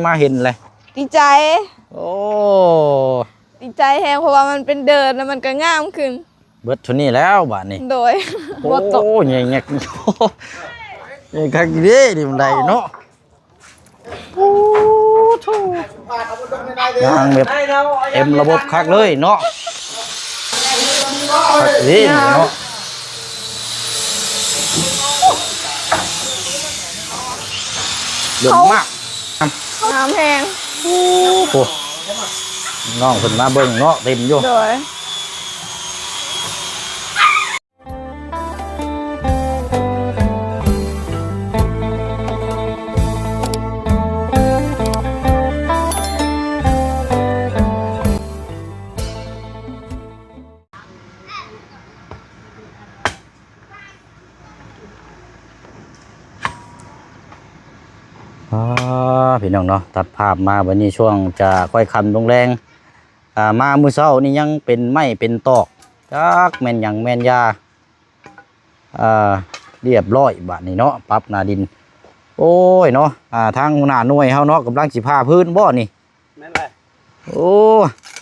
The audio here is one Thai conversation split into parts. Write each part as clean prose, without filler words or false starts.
มาเห็นเลยดีใจโอ้ดีใจแฮงเพราะว่ามันเป็นเดินแล้วมันก็งามขึ้นเบิดชุดนี้แล้วบ้านนี้โดยโอ้ยใหญ่ๆใหญ่คักดีดิมันได้เนาะโอ้โธ่ยางแบบเอ็มระบบคักเลยเนาะคักดีเนาะเดือดมากน้ำแพงโอ้โหน้องขึ้นมาเบิ่งเนาะเต็มอยู่โดยพี่น้องเนาะตัดภาพมาวันนี้ช่วงจะค่อยคำลงแรงมามือเช้านี่ยังเป็นไม้เป็นตอกจักแม่นยังแม่นยาเรียบร้อยบาดนี้เนาะปรับหน้าดินโอ้ยเนาะทางหน้าหน่วยเฮาเนาะกำลังสิพาพื้นบ่นี่แม่นเลยโอ้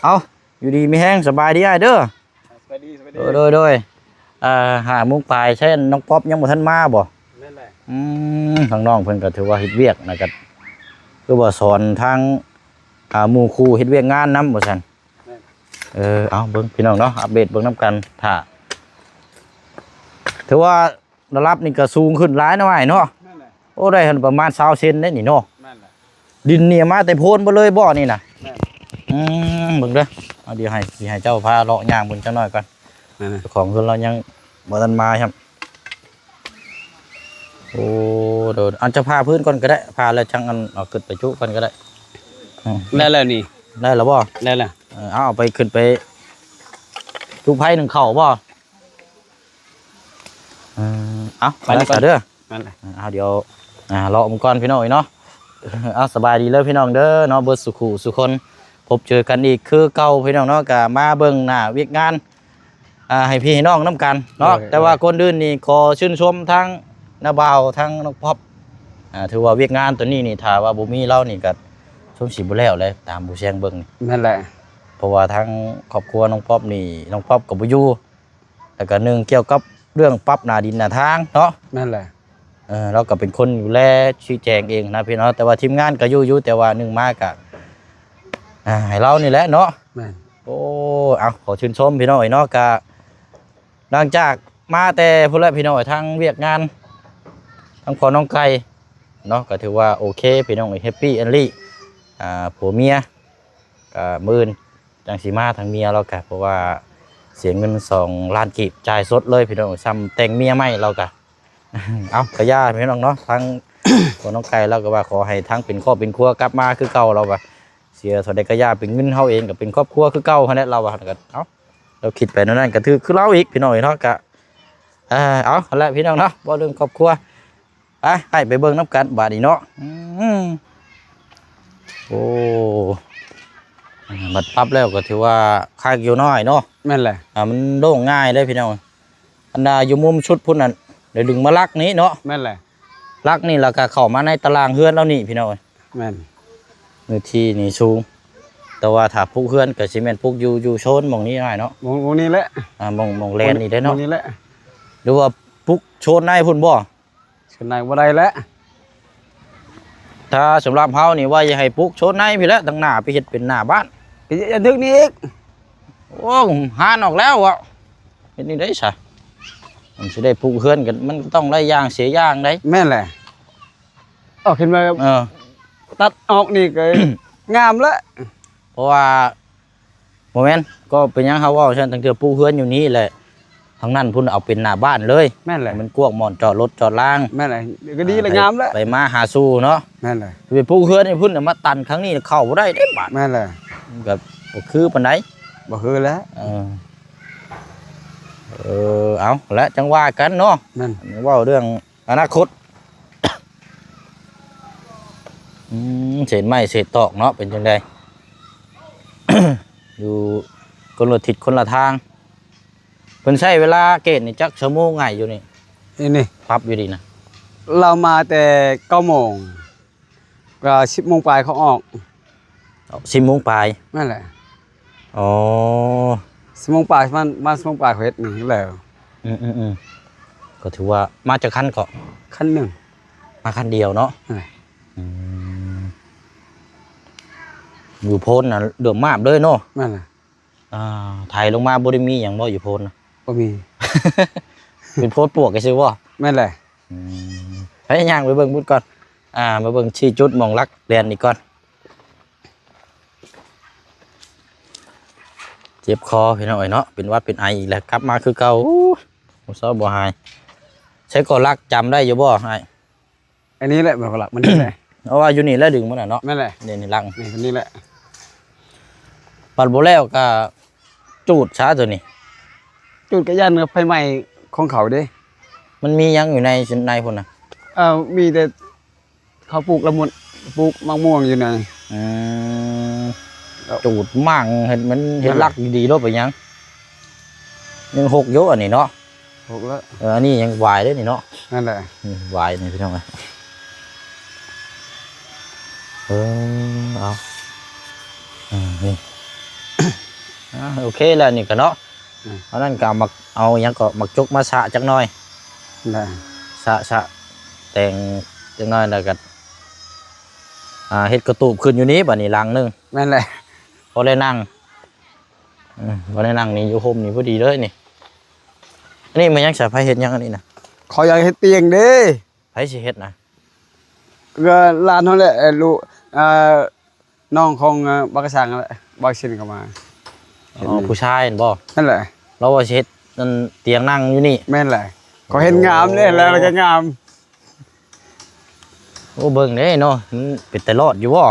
เอาอยู่ดีมีแห้งสบายดีเด้อสบายดีโดยหามุ้งปลายใช่น้องป๊อปยังบ่ทันมาบ่แม่นเลยทางน้องเพิ่นก็ถือว่าเฮ็ดเวียกนะครับคือว่าสอนทางหมู่ครูเฮ็ดเวียกงานนำบ่ซั่นเอาเบิ่งพี่น้องเนาะอัปเดตเบิ่งนำกันถ้าถือว่าระดับนี่ก็สูงขึ้นหลายหน่อยเนาะโอ้ได้หันประมาณ20เซนได้นี่เนาะดินเนี่ยมาแต่โพนบ่เลยบ่นี่น่ะเบิ่งเด้อเอาเดี๋ยวให้เจ้าพาเลาะย่างเบิ่งจักหน่อยก่อนของเพิ่นเรายังบ่ทันมาครับโอ้เดี๋ยวอันจะพาพื้นก่อนก็ได้พาแล้วจังอันเอาขึ้นไปจุก่อนก็ได้แล้วนี่ได้แล้วบ่แล้วเอาไปขึ้นไปจุไผ่หนึ่งเข่าบ่เอาไปแล้วเด้อเอาเดี๋ยวรอผมก่อนพี่น้องเนาะเอาสบายดีเลยพี่น้องเด้อเนาะเบิร์ดสุขุสุคนพบเจอกันอีกคือเก่าพี่น้องเนาะกับมาเบิ่งหน้าเวียกงานให้พี่น้องน้ำกันเนาะแต่ว่าคนอื่นนี่ขอชื่นชมทั้งน้าบ่าวทั้งน้องพ็อปถือว่าเวียกงานตัวนี้นี่ถ้าว่าบุมีเล่านี่ก็ชมสีบุแล้วเลยตามบูเชียงเบิ่งนั่นแหละเพราะว่าทั้งครอบครัวน้องพ็อปนี่น้องพ็อปกับบุยูแล้วก็หนึ่งเกี่ยวกับเรื่องปรับหน้าดินหน้าทางเนาะนั่นแหละเราก็เป็นคนอยู่แลชี้แจงเองนะพี่น้องแต่ว่าทีมงานก็อยู่แต่ว่าหนึ่งมากอะให้เรานี่แหละเนาะโอ้เอาขอชื่นชมพี่น้องเนาะกะหลังจากมาแต่พุ่นละพี่น้องทั้งเวียกงานทั้งพอน้องไก่เนาะก็ถือว่าโอเคพี่น้องแฮปปี้แอนลี่ผัวเมียมื่นจังสีมาทางเมียเรากะเพราะว่าเสียเงิน2 ล้านกีบจ่ายสดเลยพี่น้องซ้ำแต่งเมียไม่เรากะเอาขย่าพี่น้องเนาะทั้งคนน้องไก่เราก็ว่าขอให้ทั้งเป็นครอบเป็นครัวกลับมาคือเก่าเราว่าเสียสดขย่าเป็นเงินเฮาเองกับเป็นครอบครัวคือเก่าเขาเนี่ยเราว่าก็เอาเราคิดไปนั่นก็คือเราอีกพี่น้องเนาะกะเอาละพี่น้องเนาะว่าเรื่องครอบครัวให้ไปเบิ่งน้ำกันบาดนี้เนาะโอ้บัดปั๊บแล้วก็ถือว่าคาอยู่น้อยเนาะแม่นเลยมันโล่งง่ายเลยพี่น้องอันดาอยู่มุมชุดพุ่นนั่นเดี๋ยวดึงมาลักนี้เนาะแม่นเลยลักนี่แล้วก็เข้ามาในตารางเฮือนแล้วนี่พี่น้องแม่นมือที่นี่สูงแต่ว่าถ้าพุกเฮือนกับซีเมนต์พุกอยู่โซนมองนี้หน่อยเนาะมองนี้แหละมองแลนนี่ได้เนาะมองนี้แหละหรือว่าพุกโซนในพุ่นบ่โซนในบ่ได้แล้วถ้าสำหรับเฮานี่ว่าจะให้พุกโซนในพี่แล้วตั้งหน้าไปเฮ็ดเป็นหน้าบ้านอย่าดึกนี่อีกโอ้หานออกแล้วอ่ะเป็นนี่ได้ซะมันสิได้พุกเฮือนกันมันต้องได้ย่างเสียย่างได้แม่นแหละออกขึ้นมาตัดออกนี่ก็ งามแล้วเพราะว่าโมเมนต์ก็เป็นยังเขาว่าฉันตั้งแต่ปูเฮือนอยู่นี่แหละทางนั้นพุ่นเอาเป็นหน้าบ้านเลยแม่นเลยมันกวกหมอนจอดรถจอดล่างแม่นเลยก็ดีเลยงามแล้วไปมาหาสู้เนาะแม่นเลยเป็นปูเฮือนนี่พุ่นมาตันครั้งนี้เข้าบ่ได้เด้บาดแม่นเลยแบบคือปานใดบ่คือแล้วเอาและจังว่ากันเนาะนั่นว่าเรื่องอนาคตเศษไม้เศษตอกเนาะเป็นจังได อยู่คนละทิศคนละทางเพิ่นใช้เวลาเกณฑ์นี่จักชั่วโมงไงอยู่นี่นี่พับอยู่ดีนะเรามาแต่9 โมงก็ ก็10 โมงปลายเขาออก 10 โมงปลาย นั่นแหละ อ๋อ 10 โมงปลายมา10 โมงปลายเขาเฮ็ดนี่แล้ว อืมก็ถือว่ามาจากคันเกาะ คันหนึ่ง มาคันเดียวเนาะ นั่นแหละ อืมอยู่โพนน่ะเดือดมากเลยเนาะ นั่นแหละ ถ่ายลงมาบ่ได้มีหยังบ่อยู่โพนน่ะ บ่มี เป็นโพนปลวกไอ้ซื่อบ่ แม่นแหละ ให้ย่างไปเบิ่งบุดก่อนมาเบิ่งชี้จุดหมองลักแดนนี่ก่อนเจ็บคอพี่น้อยเนาะเป็นหวัดเป็นไออีกแล้วกลับมาคือเก่าบ่เซาบ่หายใช้ก่อลักจำได้อยู่บ่ไอ้ อันนี้แหละแบบหลักมันนี่แหละ เพราะว่าอยู่นี่แล้วดึงมันน่ะเนาะ แม่นแหละ นี่ลัง นี่คนนี้แหละ ปัดบ่แล้วก็จูดช้าตัวนี้ จุดกระยันกับไฟไหม้ของเขาเด้ มันมีหยังอยู่ในพุ่นน่ะ มีแต่เขาปลูกละมุดปลูกมะม่วงอยู่ใน อืมจูดมั่งเห็นมันเห็นลักดีๆรถไปยังยังหกโยอันนี้เนาะ ปลูกแล้ว อันนี้ยังวายเด้นี่เนาะ นั่นแหละ วายนี่พี่น้องเอานี่ โอเคแล้วนี่ก็เนาะเพราะนั่นก็มาเอายังก็มักจกมาสะจักหน่อย นั่น สะแต่งจักหน่อยแล้วก็เฮ็ดกระตูบขึ้นอยู่นี้บัดนี้ลังนึง นั่นแหละ พอได้นั่งพอได้นั่งนี่อยู่โฮมนี่พอดีเลยนี่อันนี้มันยังสะไผเฮ็ดยังอันนี้นะ ขออยากเฮ็ดเตียงเด้ ไผสิเฮ็ดนะ ก็ลานเท่าแหละลูกน้องของบักกะสังนั่นแหละบักชินเข้ามา ผู้ชายเห็นบ่ นั่นแหละ เราว่าสิเฮ็ดนั่นเตียงนั่งอยู่นี่ แม่นแหละเขาเห็นงามเนี่ยแล้วก็งาม โอ้เบิ่งเด้เนาะมันเป็นแต่รอดอยู่บ่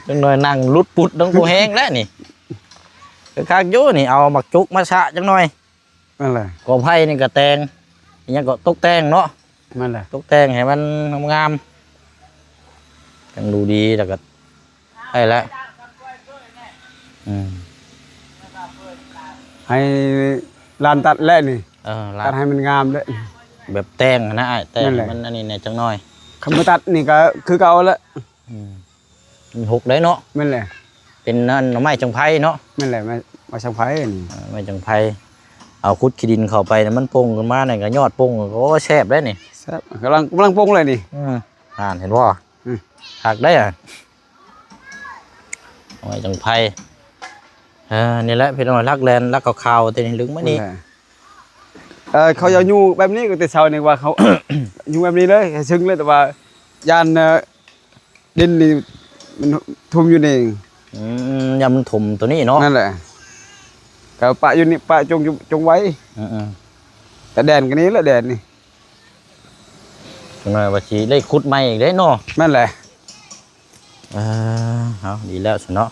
จังหน่อยนั่งลุดปุดต้องกูแห้งแล้วนี่คือคักอยู่นี่เอามักจุกมาสะจังหน่อย นั่นแหละ กอไผ่นี่ก็แต่งอีหยังก็ตกแต่งเนาะ นั่นแหละ ตกแต่งให้มันงามๆจังดูดีแล้วก็ได้แล้วให้ลานตัดแล้วนี่ ร้า ตั น ดให้มันงามเลย แบบแต่งนะไอ้แต่ง นั่นแหละ มันอันนี้เนี่ยจังหน่อย คำว่าตัดนี่ก็คือเก่าแล้ว มันหกได้เนาะ แม่นแหละ เป็นนั่นหน่อไม้จังไผ่เนาะ แม่นแหละมาช่างไฟนี่ ไม้จังไผ่เอาขุดขี้ดินเข้าไปเนี่ยมันปงขึ้นมาเนี่ยก็ยอดปงก็แซ่บได้นี่ แซ่บกำลังปรุงเลยนี่ เห็นว่าหักได้อ่ะหน่อไม้จังไผ่นี่แหละพี่น้องรักแลนรักขาวๆแต่นี่ลึงมานี่ เขาจะอยู่แบบนี้ก็แต่เช้านี่ว่าเขา อยู่แบบนี้เลยให้ซึ้งเลยแต่ว่ายานดินนี่มันทุ่มอยู่นี่ ยำมันถมตัวนี้เนาะ นั่นแหละก็ปะอยู่นี่ปะจงไว้แต่แดนกันนี้แหละแดนนี่ จังหน่อยว่าสิได้ขุดใหม่อีกได้เนาะ นั่นแหละ เอาดีแล้วสิเนาะ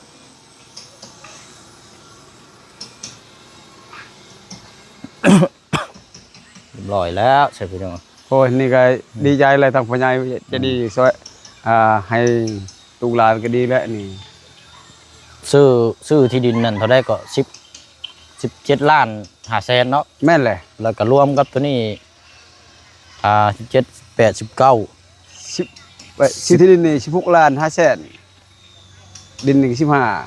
เรียบร้อยแล้วใช่พี่น้อง โอ้ยนี่ก็ดีใจเลยทางพ่อใหญ่จะดีซอยให้ตุกหลานก็ดีแล้วนี่ ซื้อที่ดินนั่นเท่าได้ก็17 ล้าน5 แสนเนาะ แม่นแหละ แล้วก็รวมกับตัวนี้17 8 19 ซื้อที่ดินนี่16 ล้าน5 แสนดินนี่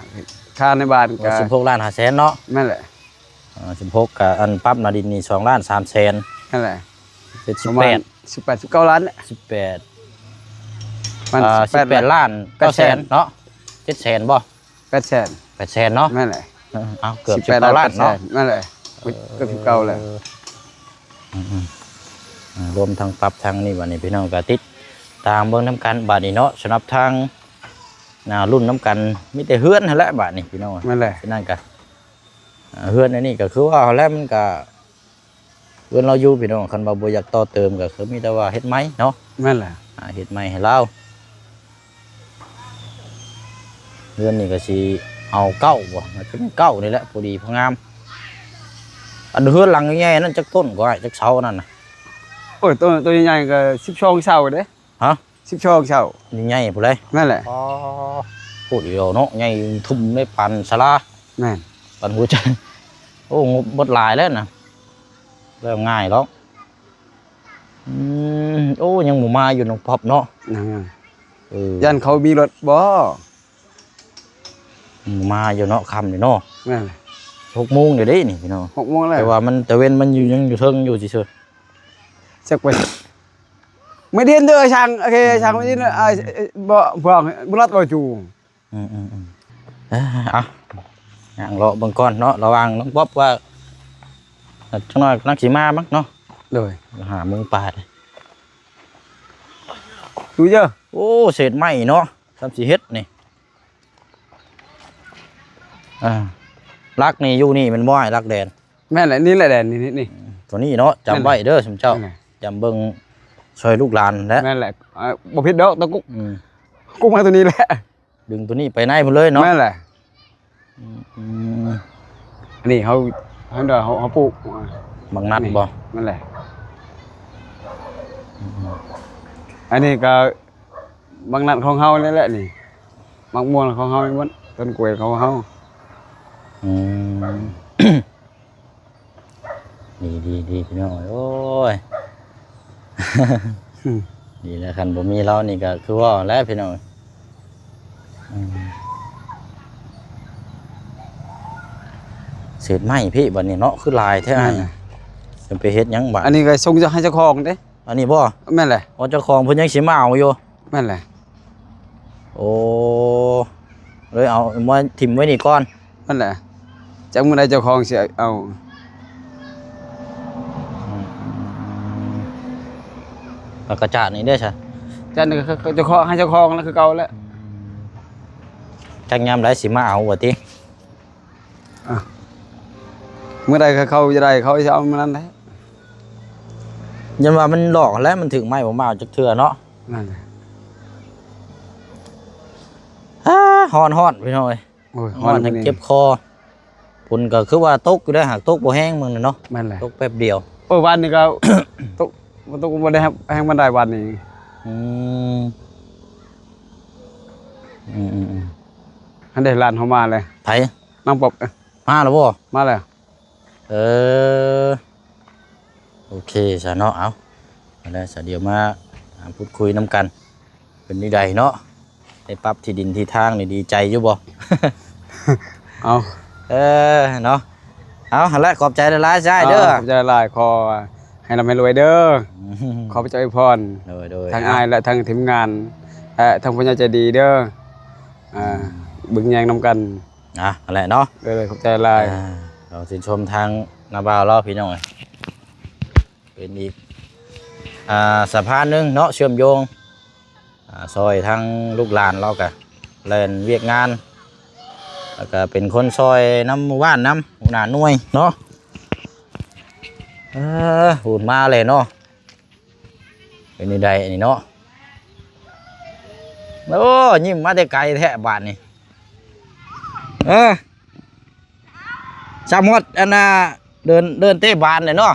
15ค่าในบ้านก็ 16 ล้าน5 แสนเนาะ แม่นแหละ 16กับอันปั๊บนาดินนี่2 ล้าน3 แสน นั่นแหละ เป็น ประมาณ18 19 ล้านแหละ 18 มัน 18 ล้าน9 แสนเนาะ7 แสนบ่ 8 แสน 8 แสนเนาะ แม่นแหละ เอาเกือบ 18 19 ล้านเนาะ นั่นแหละเกือบ19แล้ว รวมทั้งปรับทางนี่วันนี้พี่น้องก็ติดตามเบิ่งน้ำกันบาดนี้เนาะสำหรับทางรุ่นน้ำกันมีแต่เฮือนนั่นแหละบาดนี้พี่น้อง นั่นแหละ พี่นั่นก็เฮือนอันนี้ก็คือว่าแล้วมันก็เฮือนเราอยู่พี่น้องคันบ่บ่อยากต่อเติมก็คือมีแต่ว่าเฮ็ดไม้เนาะ นั่นแหละ เฮ็ดไม้ให้เราเฮือนนี่ก็สิเอาเก้าบ่มันเป็นเก้านี่แหละพอดีพองามอันเฮือนหลังใหญ่ๆนั่นจักต้นก็ได้จักเสานั่นน่ะ โอ้ยตัวใหญ่ๆก็12 เสาเด้ ฮะ 12 เสา ใหญ่ผู้ใด นั่นแหละ พูดเดียวเนาะใหญ่ทุ่มได้ปันสลา แม่น ปันหัวใจโอ้งบบดหลายแล้วนะเริ่มง่ายแล้วโอ้ยังหมูมาอยู่น้องพอบเนาะ นั่น ยันเขามีรถบ่มาอยู่เนาะค่ำนี่เนาะนั่นแหละ 6 โมงเดี๋ยวนี้นี่พี่น้อง 6 โมงแล้ว แต่ว่ามันแต่เว้นมันอยู่ยังอยู่เทิงอยู่ซื่อ จักไปไม่เดียนเด้อช่างโอเคช่างไม่เดียนบ่บ่รัดบ่จู ๆอ่ะย่างเลาะเบิ่งก่อนเนาะระวังน้องป๊อบว่าจังน้อยนักสิมามั้งเนาะ เลย หามึงปาด ดูเยอะ โอ้เศษไม้เนาะทำสิเฮ็ดนี่ลักนี่อยู่นี่มันบ่ให้ลักแดน แม่นแหละนี่แหละแดนนี่ ตัวนี้เนาะจำไว้เด้อสมเจ้าจำเบิ่งช่วยลูกหลานและ แม่นแหละบ่ผิดดอกตะกุก อืม กุ๊กมาตัวนี้แหละ ดึงตัวนี้ไปในพุ่นเลยเนาะ แม่นแหละ อืม อันนี้เขาเดี๋ยวเขาปลูก บางนัดบ่ นั่นแหละอันนี้ก็บางนัดของเฮานี่แหละนี่มักม่วงของเฮาหมดต้นกล้วยของเฮา อืม ดีพี่น้องโอ้ย ดีแล้วคันบ่มีเรานี่ก็คือว่าแล้วพี่น้องเศษไม้พี่บัดนี้เนาะคือลายแท้อันจะไปเฮ็ดหยังบัด อันนี้ก็ส่งจะให้เจ้าของเด้ อันนี้บ่ แม่นแหละ ว่าเจ้าของเพิ่นยังสิมาเอาอยู่ แม่นแหละ โอ้เลยเอามาถิ่มไว้นี่ก่อน นั่นแหละจังมื้อใดเจ้าของสิเอา แล้วกระจาดนี่เด้อซะ จันก็เจ้าของให้เจ้าของแล้วคือเก่าแล้ว จักยามใดสิมาเอาว่าติ เมื่อใดเขาจะได้เขาจะเอามันนั้นแหละ ยันว่ามันหลอกแล้วมันถึงไม้บ่มาเอาจักเทื่อเนาะ นั่นแหละ ฮ้อนพี่น้องเอ้ย โอ้ย ฮ้อนทั้งเจ็บคอพุ่นก็คือว่าตกอยู่ได้หากตกบ่แห้งมึงน่ะเนาะ แม่นแหละ ตกแป๊บเดียว โอ้ยวันนี้ก็ ตกบ่ได้แห้งบันไดวันนี้ อืม อันได้ร้านเขามาเลย ไผ น้องปอบ มาแล้วบ่ มาแล้ว เออโอเคซะเนาะเอาแล้วซะเดี๋ยวมาพูดคุยนํกันเป็นนี่ใดเนาะได้ปรับที่ดินที่ทางนี่ดีใจอยู่บ่ เอา เออเนาะเอาหั่นแหละขอบใจหลายๆใช่เด้อ ขอบใจหลายขอให้ร่ำให้รวยเด้อขอพระเจ้าอวยพร โดย ทั้งอายและทั้งทีมงานทั้งผู้ใหญ่ใจดีเด้อบึงแยงนำกัน นั่นแหละเนาะ เลยขอบใจหลาย เราชื่นชมทางนาบ่าวเราพี่น้องเป็นอีกสะพานหนึงเนาะเชื่อมโยงซอยทั้งลูกหลานเรากะเล่นเวียกงานแล้วก็เป็นคนซอยน้ำหมู่บ้านน้ำหัวหน้าหน่วยเนาะหูดมาเลยเนาะเป็นนี่ใดอันนี้เนาะโอ้ยิ้มมาแต่ไกลแท้บาทนี่สามดอันน่ะเดินเตะบานเลยเนาะ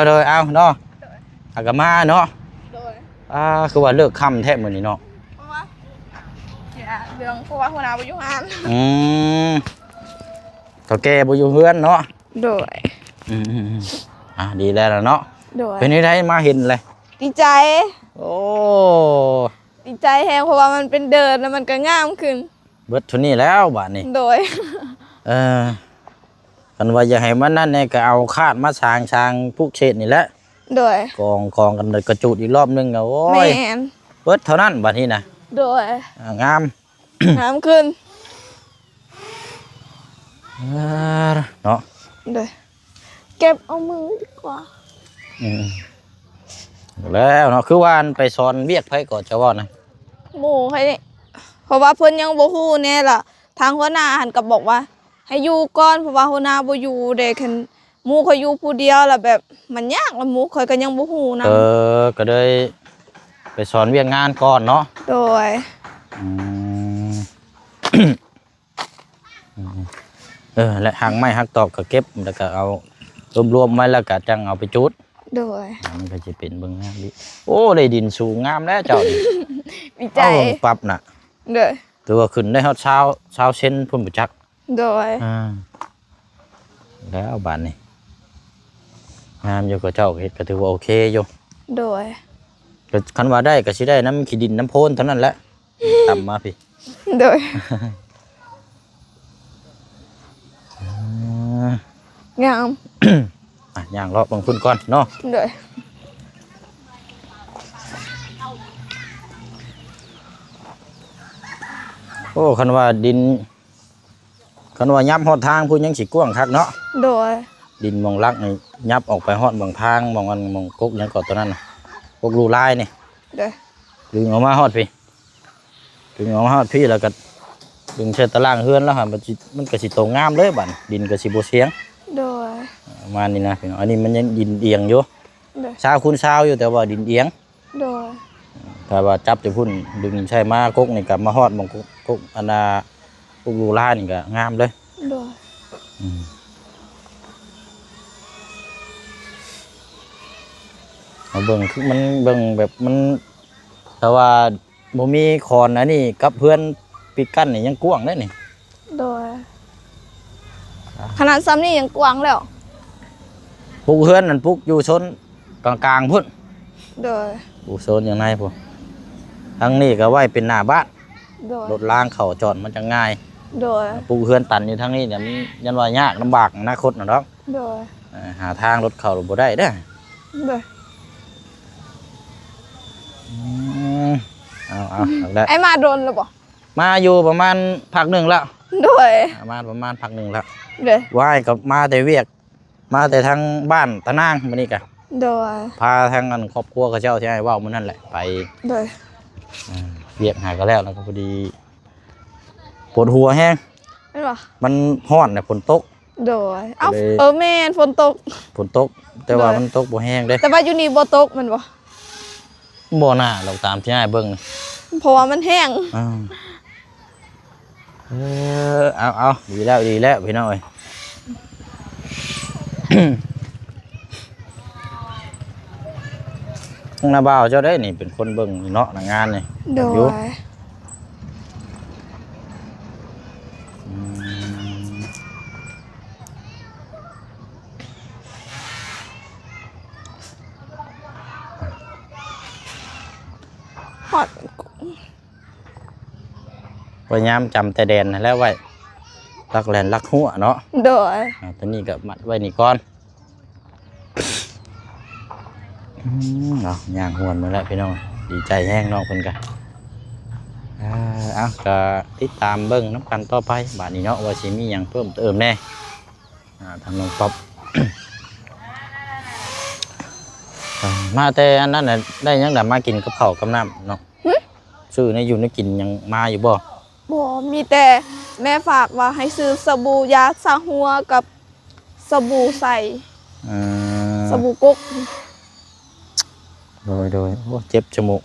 โดยเอาเนาะอากามาเนาะคือว่าเลิกค่ำแท้เหมือนนี่เนาะเพราะว่าเรื่องเพราะว่าหัวหน้าบ่อยู่งาน เฒ่าแก่บ่อยู่เฮือนเนาะ โดย ดีแล้วล่ะเนาะ โดย เป็นนี่ได้มาเห็นเลย ดีใจ โอ้ ดีใจแฮงเพราะว่ามันเป็นเดินแล้วมันก็งามขึ้น เบิดเท่านี้แล้วบาดนี้ โดย กันว่าอย่าให้มันนั่นเนี่ยก็เอาคาดมาช้างพวกเฉดนี่แหละ โดย กองกันเลยกระจุดอีกรอบนึงโอ้ แม ย น เบิดเท่านั้นบัดนี้นะ โดย งาม งามขึ้น เนาะ โดยเก็บเอามือดีกว่า แล้วเนาะคือว่าไปสอนเวียกไผก่อนจะว่านะ หมู่ให้เพราะว่าเพิ่นยังบ่ฮู้แน่ล่ะทางหัวหน้าหันก็บอกว่า ให้อยู่ก่อนเพราะว่าหัวหน้าบ่อยู่เด้คันหมู่เขาอยู่ผู้เดียวแล้วแบบมันยากแล้วหมู่ข่อยก็ยังบ่ฮู้นำ ก็เลยไปสอนเวียกงานก่อนเนาะ โดย และหางไม้หักตอกก็เก็บแล้วก็เอารวมๆไว้แล้วก็จังเอาไปจุด โดย มันก็จะเป็นเบิ่งงามดิโอ้ได้ดินสูงงามแล้วเจ้านี่ ดีใจ ปรับน่ะ โดย ถือว่าขึ้นได้ฮอดเช้าเส้นพุ่นบ่จัก โดย แล้วบานนี้งามอยู่กับเจ้าเฮ็ดก็ถือว่าโอเคอยู่ โดย ก็คันว่าได้ก็สิได้น้ำขี้ดินน้ำโพนเท่านั้นแหละตำมาพี่ โดยงาม อ่ะย่างเลาะเบิ่งพุ่นก่อนเนาะ โดย โอ้คันว่าดินคันว่ายับฮอดทางพุ่นยังสิกว้างคักเนาะ โดย ดินมองลักนี่ยับออกไปฮอดมองทางมองอันมองกกหยังก่อนตัวนั้นน่ะกกรูลายนี่ โดย ดึงออกมาฮอดพี่ดึงออกมาฮอดพี่แล้วก็ดึงเชิดตารางเฮือนแล้วค่ะมันก็สิโตงามเลยบัดดินก็สิบ่เสียง โดย ประมาณนี้นะพี่น้องอันนี้มันยังดินเอียงอยู่ โดย ชาวคุณชาวอยู่แต่ว่าดินเอียง โดย ถ้าว่าจับจะพุ่นดึงใช่มากกนี่กับมาฮอดมองกกอันน่ะกกรูลายนี่ก็งามเลย โดย เอาเบิ่งคือมันเบิ่งแบบมันแต่ว่าบ่มีคอนอันนี้กับเพื่อนปิดกั้นนี่ยังกว้างได้นี่ โดยขนาดซ้ำนี่ยังกว้างแล้ว ปลูกเฮือนนั่นปลูกอยู่ชนกลางๆพุ่น โดย ปลูกโซนอย่างไรพุ่นทางนี้ก็ไว้เป็นหน้าบ้าน โดย รถล้างเข้าจอดมันจะง่าย โดย ปลูกเฮือนตันอยู่ทางนี้เนี่ยมันยันว่ายากลำบากอนาคตน่ะเนาะ โดย หาทางรถเข้าบ่ได้เด้อ โดย เอาได้ ไอ้มาโดนหรือเปล่า มาอยู่ประมาณพักหนึ่งแล้ว โดย ประมาณพักหนึ่งแล้ว โดย ว่ายกับมาแต่เวียก มาแต่ทางบ้านตะนางมานี่กะ โดย พาทางอันครอบครัวกับเจ้าที่ให้ว่าวมันนั่นแหละไป โดย เวียกหาก็แล้วก็พอดีปวดหัวแห้ง ไม่หรอ มันฮ้อนเนี่ยฝนตก โดยเอ้า เลย แม่นฝนตก ฝนตก แต่ว่า เลย มันตกบ่แห้งเด้ แต่ว่าอยู่นี่บ่ตกมันบ่ บ่น่าเราตามที่ให้เบิ่งนี่ เพราะว่ามันแห้ง อ้าวเอาดีแล้วพี่น้อย ห้องนาบ่าวเจ้าได้นี่เป็นคนเบิ่งเนาะหนังงานนี่ โด อยู่ ย อืม ฮอด พยายามจำแต่แดนนั่นแหล้วไว้รักแลนรักหัวเนาะ โดย ตอนนี้ก็มัดไว้นี่ก่อนเอาย่างหวนมาแล้วพี่น้องดีใจแห้งน้องเพิ่นกันก็ติดตามเบิ่งน้ำกันต่อไปบาดนี้เนาะว่าสิมีหยังเพิ่มเติมแน่ทางน้องป๊อป มาแต่อันนั้นน่ะได้หยังได้มากินกับข้าวกับน้ำเนาะซื้อในอยู่ในกินยังมาอยู่บ่ บ่มีแต่แม่ฝากว่าให้ซื้อสบู่ยาสระหัวกับสบู่ใส่สบู่กุ๊ก โดยโอ้เจ็บจมูก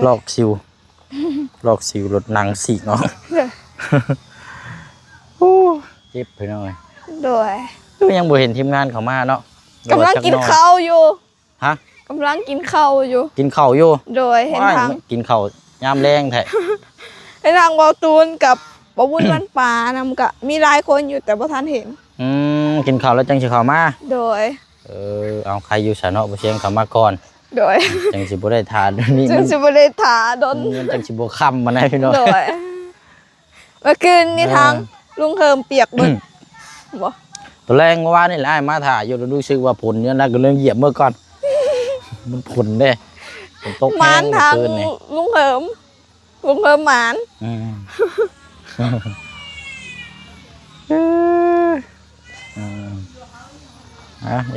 ลอกซิวลอกซิวรถหนังสีกเนาะโอ้เจ็บไปหน่อย โดย ก็ยังบ่เห็นทีมงานเขามาเนาะ กำลังกินข้าวอยู่ ฮะ กำลังกินข้าวอยู่ กินข้าวอยู่ โดยเห็นทาง กินข้าวยามแรงแท้ เห็นทางบอตูนกับบ่วุ่นวันป่านำกะมีหลายคนอยู่แต่บ่ทันเห็น กินข้าวแล้วจังสิเข้ามา โดย เอาใครอยู่ซะเนาะบ่เสียงเข้ามาก่อน โดย จังสิบ่ได้ทานนี่ จึงสิบ่ได้ถาดน มันจังสิบ่ค่ำมานะพี่น้อง โดยเมื่อคืนนี่ทางลุงเฮิมเปียกเบิดบ่ ตัวแรงเมื่อวานนี่แหละมาถ่ายอยู่แล้วรู้สึกว่าผลเนี่ยนะก็เลยเหยียบเมื่อก่อน มันผลเด้ฝนตก หมานทาง คืนนี่ ลุงเฮิมหมาน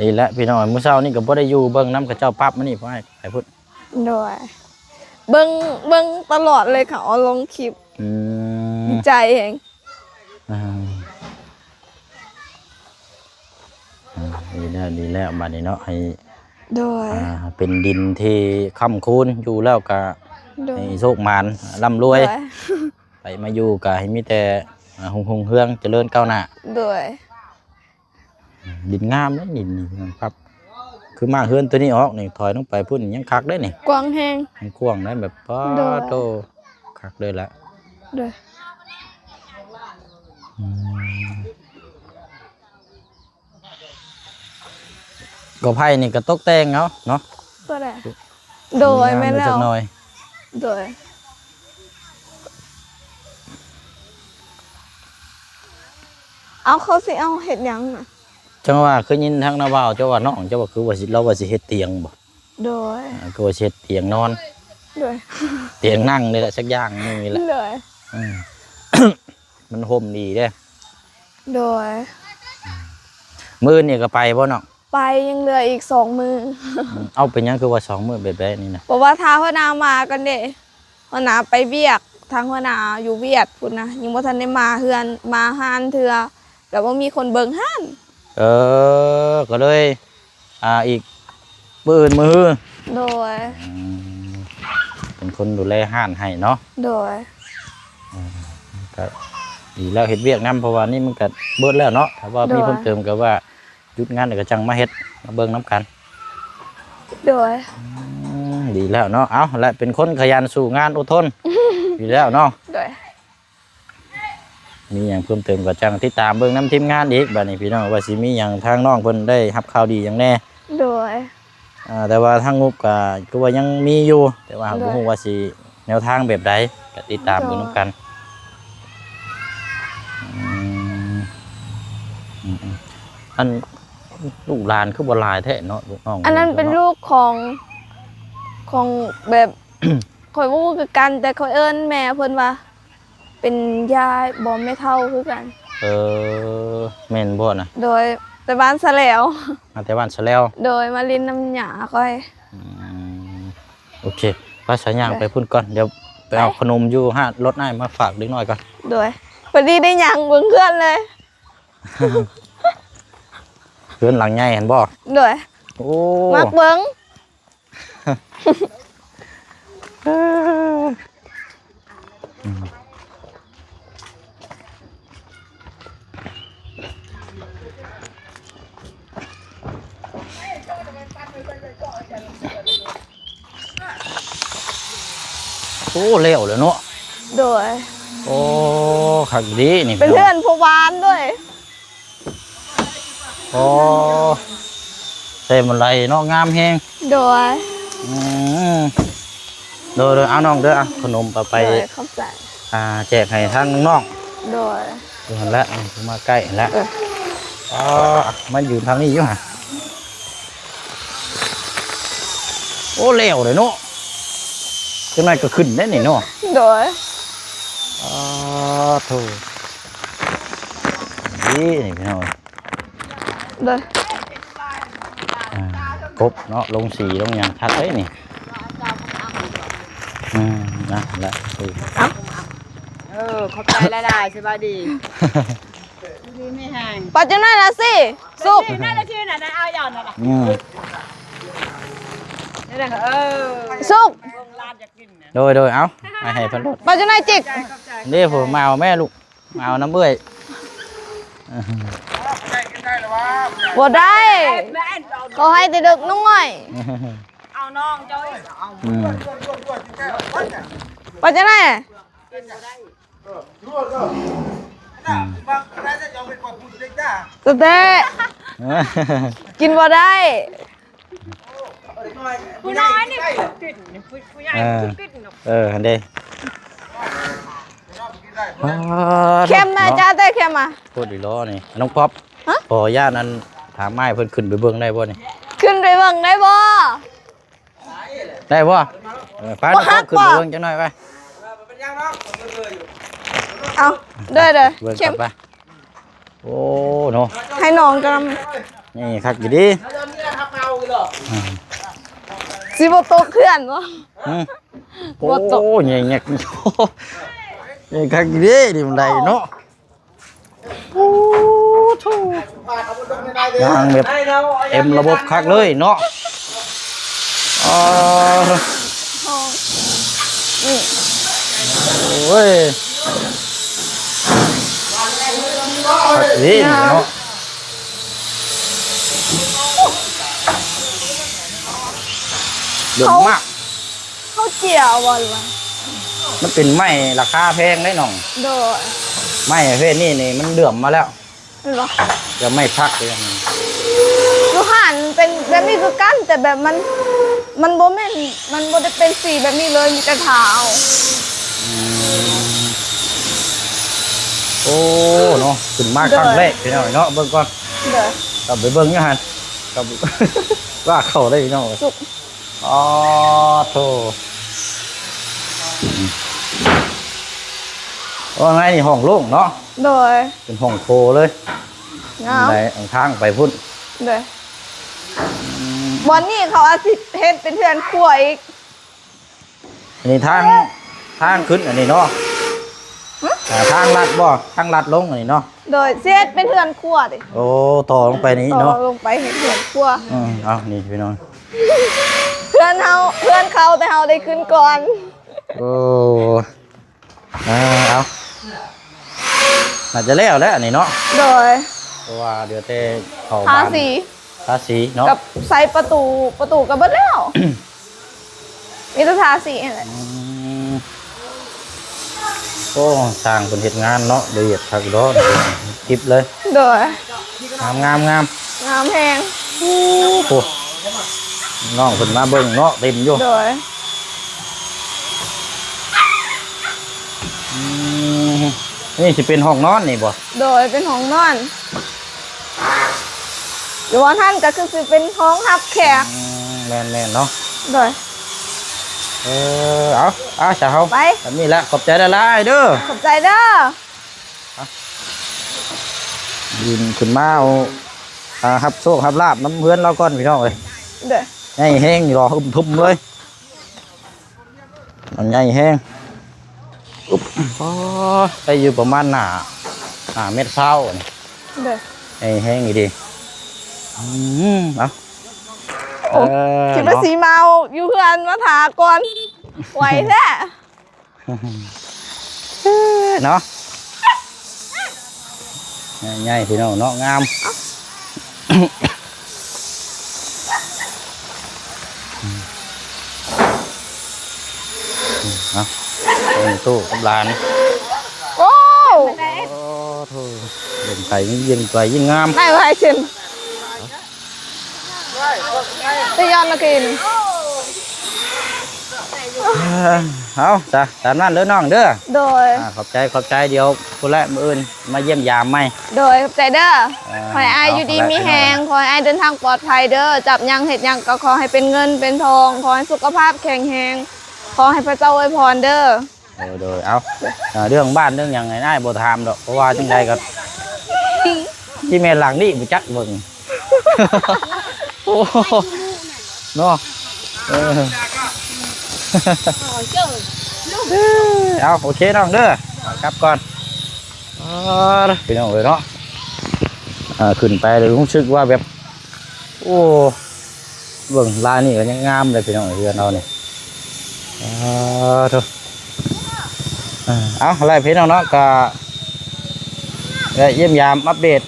อีแล้วพี่น้องมื้อเช้านี่ก็บ่ได้อยู่เบิ่งน้ำกับเจ้าปั๊บมานี่พ่อให้พูด โดยเบิ่งตลอดเลยค่ะเอาลงคลิปดีใจเอง ดีแล้วบัดนี้เนาะให้ โดย เป็นดินที่ค้ำคูนอยู่แล้วก็ โดย ให้โชคมานร่ำรวย ไปมาอยู่ก็ให้มีแต่หงเฮืองเจริญก้าวหน้า โดย ดินงามเลยดินนี่ครับ คือมาเฮือนตัวนี้ออกนี่ถอยลงไปพุ่นยังคักได้นี่ กว้างแห้ง มันกว้างได้แบบป้า โดย โตคักเลยละ โดย ก็ไผ่นี่ก็ตกแต่งเอาเนาะ ก็ได้ โดยแม่น จั แล้ ก ว หน่อย โดยเอาเขาสิเอาเฮ็ดหยังน่ะ จังว่าคือยินทางนาบ่าวเจ้าว่าน้องเจ้าว่าคือว่าสิเราว่าสิเฮ็ดเตียงบ่ โดย คือว่าสิเฮ็ดเตียงนอน โดย เตียงนั่งนี่แหละสักอย่างหนึงนี่แหละ โดย อืม มันห่มดีเด้ โดย มื้อนี่ก็ไปบ่น้อง ไปยังเหลืออีก2 มื้อ เอาเป็นหยังคือว่า2มื้อแบบนี้นะ เพราะว่าท้าหัวหน้ามากันเด้หัวหน้าไปเวียกทางหัวหน้าอยู่เวียดพุ่นนะยังบ่ทันได้มาเฮือนมาหานเทื่อแล้วบ่มีคนเบิ่งหาน ก็เลยอีกมื้ออื่นมื้อ โดย เป็นคนดูแลห้านให้เนาะ โดย ก็ดีแล้วเฮ็ดเวียกนํเพราะว่านี่มันก็เบิดแล้วเนาะถ้าว่ามีเพิ่มเติมก็ว่าหยุดงานแล้วก็จังมาเฮ็ดมาเบิ่งนํกัน โดย ดีแล้วเนาะเอาและเป็นคนขยันสู้งานอดทน ดีแล้วเนาะ โดย มีหยังเพิ่มเติมก็จังติดตามเบิ่งนํทีมงานอีกบัดนี้พี่น้องว่าสิมีหยังทางน้องเพิ่นได้รับข่าวดีหยังแน่ โดย แต่ว่าทางงบก็ว่ายังมีอยู่แต่ว่า ได้ บ่ฮู้ว่าสิแนวทางแบบใดก็ติดตามเบิ่งนํกันอันลูกหลานคือบ่หลายแท้เนาะลูกน้อง อันนั้นเป็นลูกของแบบ ข่อยบ่รู้คือกันแต่ข่อยเอิ้นแม่เพิ่นว่า เป็นยายบ่แม่เฒ่าคือกัน แม่นบ่น่ะ โดยแต่บ้านซะแล้ว มาแต่บ้านซะแล้ว โดยมาลินน้ำหยาค่อย โอเคไปสายยางไปพุ่นก่อนเดี๋ยวไปเอาขนมอยู่ห้ารถอ้ายมาฝากเด็กน้อยก่อน โดยพอดีได้หยังเบิ่งเพื่อนเลย เพื่อนหลังใหญ่เห็นบ่ โดย โอ้ มักเบิ่ง โอ้เร็วเลยเนาะ โดย โอ้ขักดีนี่ เป็นเพื่อนผู้วานด้วย โอ้ใส่มันไรเนาะงามแฮง โดย โดยเอาน้องเด้อเอาขนมไป โดยเข้าใจ แจกให้ทางน้อง โดย ๆดูหันละมาใกล้แล้ว มันอยู่ทางนี้อยู่ฮะโอ้เร็วเลยเนาะจังไรก็ขึ้นได้นี่เนาะ โดย โธ่นี่พี่น้อง โดย กบเนาะลงสีลงอย่างทักเลยนี่นะละ ขอบใจหลายๆสบายดีดีไม่แห้ง ปัจจุบันละสิสุก น่าจะชื่อน่ะนะเอาหย่อนน่ะ นี่แหละสุก ร้านจะกินเนี่ย โดยเอาให้เพันรถ ปัจจุบันจิก นี่ผมมาเอาแม่ลูกมาเอาน้ำเบื่อย บ่ได้เขาให้แต่เด็กน้อย เอาน้องจ้อยเอา ปัจจุบันสเต้กินบ่ได้ ผู้น้อยนี่กินผู้ใหญ่กิน ฮันเด เค็มนะจ้าแต่เค็มอ่ะ พูดดีล้อนี่น้องป๊อปพอย่านั้นถามไม้เพิ่นขึ้นไปเบิ่งได้บ่นี่ ขึ้นไปเบิ่งได้บ่ ได้บ่ไปน้องป๊อปขึ้นไปเบิ่งจังหน่อยไป เอาเด้อ เบิ่ง เค็ม ไปโอ้เนาะ ให้น้องกัน นี่คักอยู่ดิ สิบ่ตกเพื่อนบ่ โอ้ยแงกนี่คักอยู่ดิดิมันได้เนาะโอ้โธ่ยางแบบเต็มระบบคักเลยเนาะนี่ โอ้ยคักดีเนาะเดือดมาก เขาเจียวบ่ล่ะ มันเป็นไม้ราคาแพงได้น้อง โดย ไม้ประเภทนี้นี่มันเดือมมาแล้ว นี่บ่ จะไม่พักเลย ลูกห่านเป็นแบบนี้คือกันแต่แบบมัน มันบ่แม่นมันบ่ได้เป็นสีแบบนี้เลยมีแต่ขาว โอ้เนาะขึ้นมาครั้งแรกพี่น้องเนาะเบิ่งก่อน เด้อก ลับไปเบิ่งอยู่หั่นกลับ ว่าเข้าได้พี่น้อง สุก อ๋อโธ่ว่าไงนี่ห้องโล่งเนาะ โดย เป็นห้องโคเลย งาม ได้ทางไปพุ่น เด้อวันนี้เขาอาสิเฮ็ดเป็นเทือนครัวอีก อันนี้ทางขึ้นอันนี้เนาะทางลัดบ่ทางลัดลงอันนี้เนาะ โดยเสียดเป็นเทือนครัวดิ โอ้ต่อลงไปนี้ ต่อ เนาะ ลงไปเฮ็ดเทือนครัว เอานี่พี่น้อง เพื่อนเขาแต่เฮาได้ขึ้นก่อน โอ้เอาน่าจะแล้วอันนี้เนาะ โดย เพราะว่าเดี๋ยวเต้เข้า ทา บ้าน สี ทาสีเนาะ กับใส่ประตูก็เบิดแล้ว มีแต่ทาสีนั่นแหละ โอ้สร้างเป็นเหตุงานเนาะละเอียดทักดอนทิปเลย โดย งาม งามแฮง โอ้น้องคนมาเบิ่งเนาะเต็มอยู่ โดย นี่สิเป็นห้องนอนนี่บ่ โดยเป็นห้องนอนอยู่ว่าท่านก็คือสิเป็นห้องรับแขก แม่นเนาะ โดย เอาจะเฮา ไป แบบนี้ละขอบใจละลายเด้อ ขอบใจเด้อ ยินขึ้นมาเอาฮับโชคฮับลาบน้ำเพื่อนเราก่อนพี่น้องเลย เด้อ ใหญ่แห้งรอทุ่มเลยมันใหญ่แห้งอุ๊บได้อยู่ประมาณหน้าเม็ดเศร้านี่ เด้อ ใหญ่แห้งอีดีเอา โอ้คิดว่าสีเมาอยู่เพื่อนมาถาก่อนไหวแท้ เนาะใหญ่พี่น้องเนาะงามเอาตู้กับหลาน โอ้ โอ้โธ่เย็นไปยิ่งไปยิ่งงาม ได้ไว้ชิมจะย้อนมากิน เอาจ้ะตามนั้นเด้อน้องเด้อ โดย ขอบใจเดี๋ยวคนละมื้ออื่นมาเยี่ยมยามไหม โดยขอบใจเด้อ อ่า ขอให้อายอยู่ดี เอามี มีแหงขอให้อายเดินทางปลอดภัยเด้อจับยังเห็ดยังก็ขอให้เป็นเงินเป็นทองขอให้สุขภาพแข็งแรงขอให้พระเจ้าอวยพรเด้อ โดยเอาเรื่องบ้านเรื่องอย่างไงน่าบ่ถามดอกเพราะว่าจังใดก็ที่แม่หลังนี่บ่จักเบิ่ง โอ้เนาะเอาโอเคน้องเด้อกลับก่อนพี่น้องเลยเนาะขึ้นไปเลยรู้สึกว่าแบบโอ้เบิ่งลายนี่ก็ยังงามเลยพี่น้องเรือนเราเนี่ยเถอะเอาอะไรพี่น้องเนาะก็เยี่ยมยามอัปเดต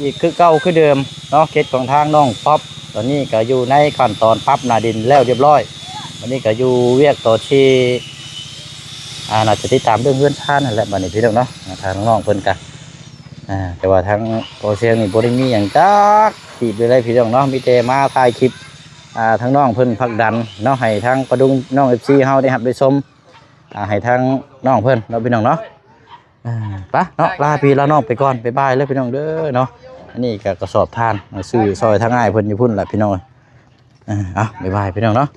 อีกคือเก่าคือเดิมเนาะเคสของทางน้องป๊อปตอนนี้ก็อยู่ในขั้นตอนปรับหนาดินแล้วเรียบร้อยวันนี้ก็อยู่เวียกต่อที่น่าจะติดตามเรื่องเพื่อนชาตินั่นแหละบัดนี้พี่น้องเนาะทางน้องเพิ่นกันแต่ว่าทางโอเชียงนี่บ่ได้มีหยังจักติดเลยพี่น้องเนาะมีแต่มาถ่ายคลิปทางน้องเพิ่นผลักดันเนาะให้ทางประดุงน้อง FC เฮาได้รับได้ชมให้ทางน้องเพิ่นเนาะพี่น้องเนาะไปเนาะลาพี่ลาน้องไปก่อนบ๊ายบายเลยพี่น้องเด้อเนาะอันนี้ก็กระสอบทานซื้อซอยทางง่ายเพิ่นอยู่พุ่นแหละพี่น้องเอาบ๊ายบายพี่น้องเนาะ